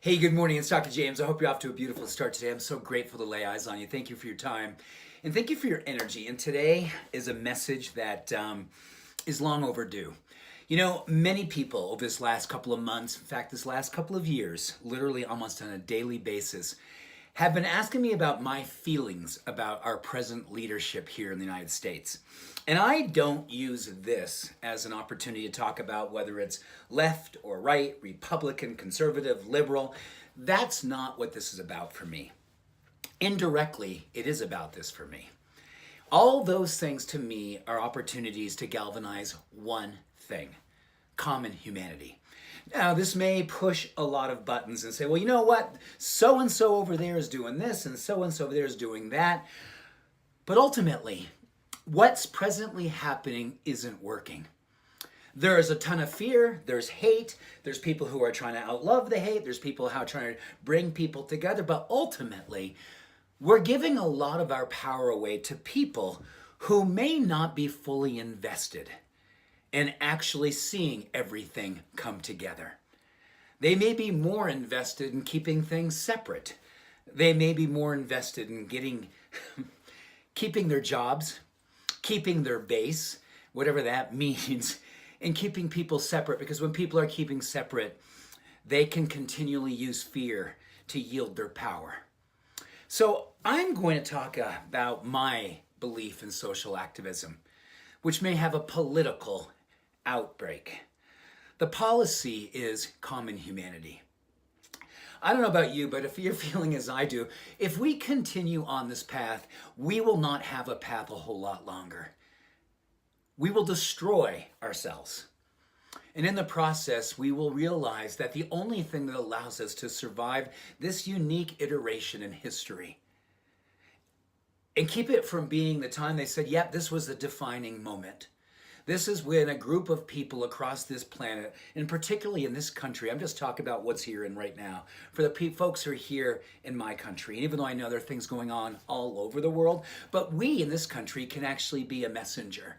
Hey, good morning. It's Dr. James. I hope you're off to a beautiful start today. I'm so grateful to lay eyes on you. Thank you for your time and thank you for your energy. And today is a message that is long overdue. You know, many people over this last couple of months, in fact, this last couple of years, literally almost on a daily basis, have been asking me about my feelings about our present leadership here in the United States. And I don't use this as an opportunity to talk about whether it's left or right, Republican, conservative, liberal. That's not what this is about for me. Indirectly, it is about this for me. All those things to me are opportunities to galvanize one thing: common humanity. Now, this may push a lot of buttons and say, well, you know what? So-and-so over there is doing this and so-and-so over there is doing that. But ultimately, what's presently happening isn't working. There is a ton of fear, there's hate, there's people who are trying to outlove the hate, there's people who are trying to bring people together, but ultimately, we're giving a lot of our power away to people who may not be fully invested in actually seeing everything come together. They may be more invested in keeping things separate. They may be more invested in keeping their jobs, keeping their base, whatever that means, and keeping people separate, because when people are keeping separate, they can continually use fear to yield their power. So I'm going to talk about my belief in social activism, which may have a political outbreak. The policy is common humanity. I don't know about you, but if you're feeling as I do, if we continue on this path, we will not have a path a whole lot longer. We will destroy ourselves. And in the process, we will realize that the only thing that allows us to survive this unique iteration in history and keep it from being the time they said, yep, this was the defining moment. This is when a group of people across this planet, and particularly in this country, I'm just talking about what's here and right now, for the folks who are here in my country, and even though I know there are things going on all over the world, but we in this country can actually be a messenger.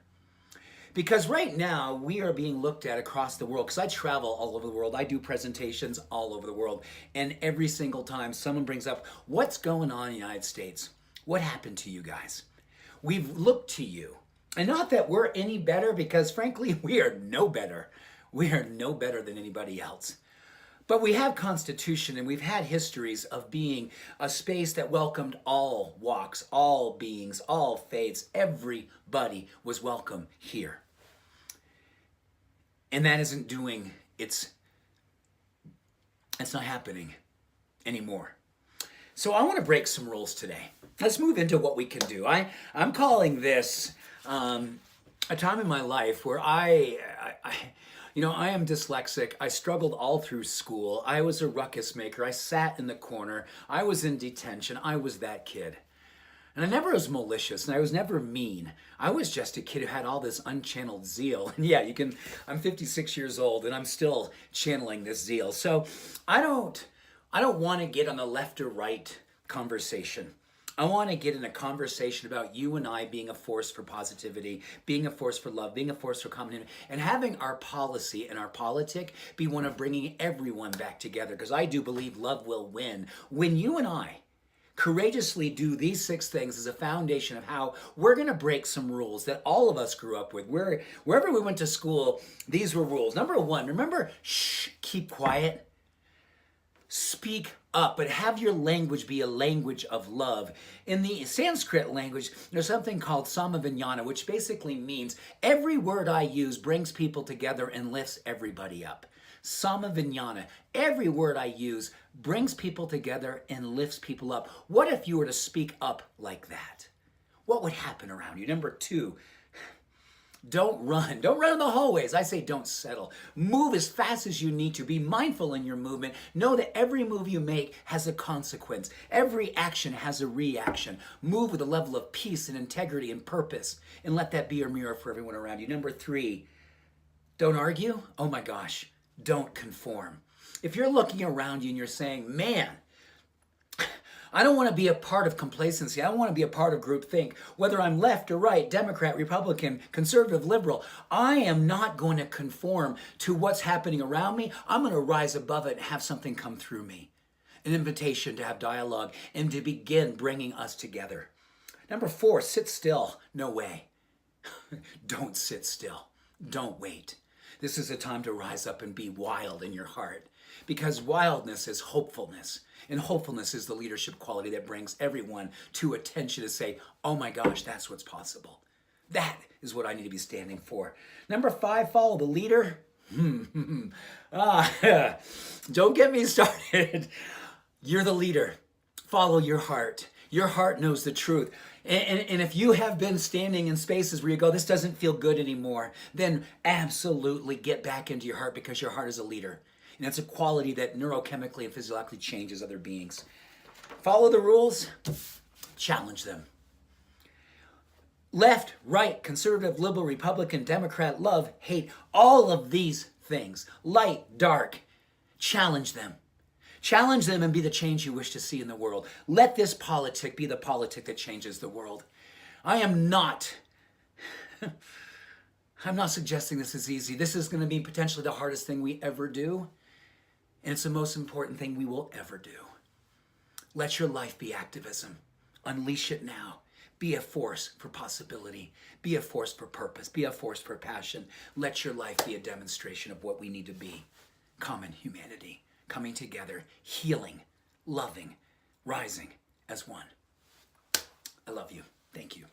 Because right now, we are being looked at across the world, because I travel all over the world, I do presentations all over the world, and every single time someone brings up, what's going on in the United States? What happened to you guys? We've looked to you. And not that we're any better, because frankly, we are no better. We are no better than anybody else. But we have Constitution, and we've had histories of being a space that welcomed all walks, all beings, all faiths. Everybody was welcome here. And that isn't doing, it's not happening anymore. So I want to break some rules today. Let's move into what we can do. I'm calling this a time in my life where I am dyslexic. I struggled all through school. I was a ruckus maker. I sat in the corner. I was in detention. I was that kid. And I never was malicious, and I was never mean. I was just a kid who had all this unchanneled zeal. And yeah, I'm 56 years old, and I'm still channeling this zeal. So I don't want to get on the left or right conversation. I want to get in a conversation about you and I being a force for positivity, being a force for love, being a force for common humanity, and having our policy and our politic be one of bringing everyone back together, because I do believe love will win. When you and I courageously do these 6 things as a foundation of how we're going to break some rules that all of us grew up with. Wherever we went to school, these were rules. Number 1, remember, keep quiet. Speak up, but have your language be a language of love. In the Sanskrit language, there's something called samavijnana, which basically means every word I use brings people together and lifts everybody up. Samavijnana. Every word I use brings people together and lifts people up. What if you were to speak up like that? What would happen around you? Number 2, don't run. Don't run in the hallways. I say don't settle. Move as fast as you need to. Be mindful in your movement. Know that every move you make has a consequence. Every action has a reaction. Move with a level of peace and integrity and purpose, and let that be your mirror for everyone around you. Number 3, don't argue. Oh my gosh. Don't conform. If you're looking around you and you're saying, man, I don't want to be a part of complacency. I don't want to be a part of groupthink. Whether I'm left or right, Democrat, Republican, conservative, liberal, I am not going to conform to what's happening around me. I'm going to rise above it and have something come through me. An invitation to have dialogue and to begin bringing us together. Number 4, sit still. No way. Don't sit still. Don't wait. This is a time to rise up and be wild in your heart, because wildness is hopefulness, and hopefulness is the leadership quality that brings everyone to attention to say, oh my gosh, that's what's possible. That is what I need to be standing for. Number 5, follow the leader. Don't get me started. You're the leader. Follow your heart. Your heart knows the truth. And if you have been standing in spaces where you go, this doesn't feel good anymore, then absolutely get back into your heart, because your heart is a leader. And that's a quality that neurochemically and physiologically changes other beings. Follow the rules, challenge them. Left, right, conservative, liberal, Republican, Democrat, love, hate, all of these things, light, dark, challenge them. Challenge them and be the change you wish to see in the world. Let this politic be the politic that changes the world. I'm not suggesting this is easy. This is going to be potentially the hardest thing we ever do. And it's the most important thing we will ever do. Let your life be activism. Unleash it now. Be a force for possibility. Be a force for purpose. Be a force for passion. Let your life be a demonstration of what we need to be. Common humanity. Coming together, healing, loving, rising as one. I love you. Thank you.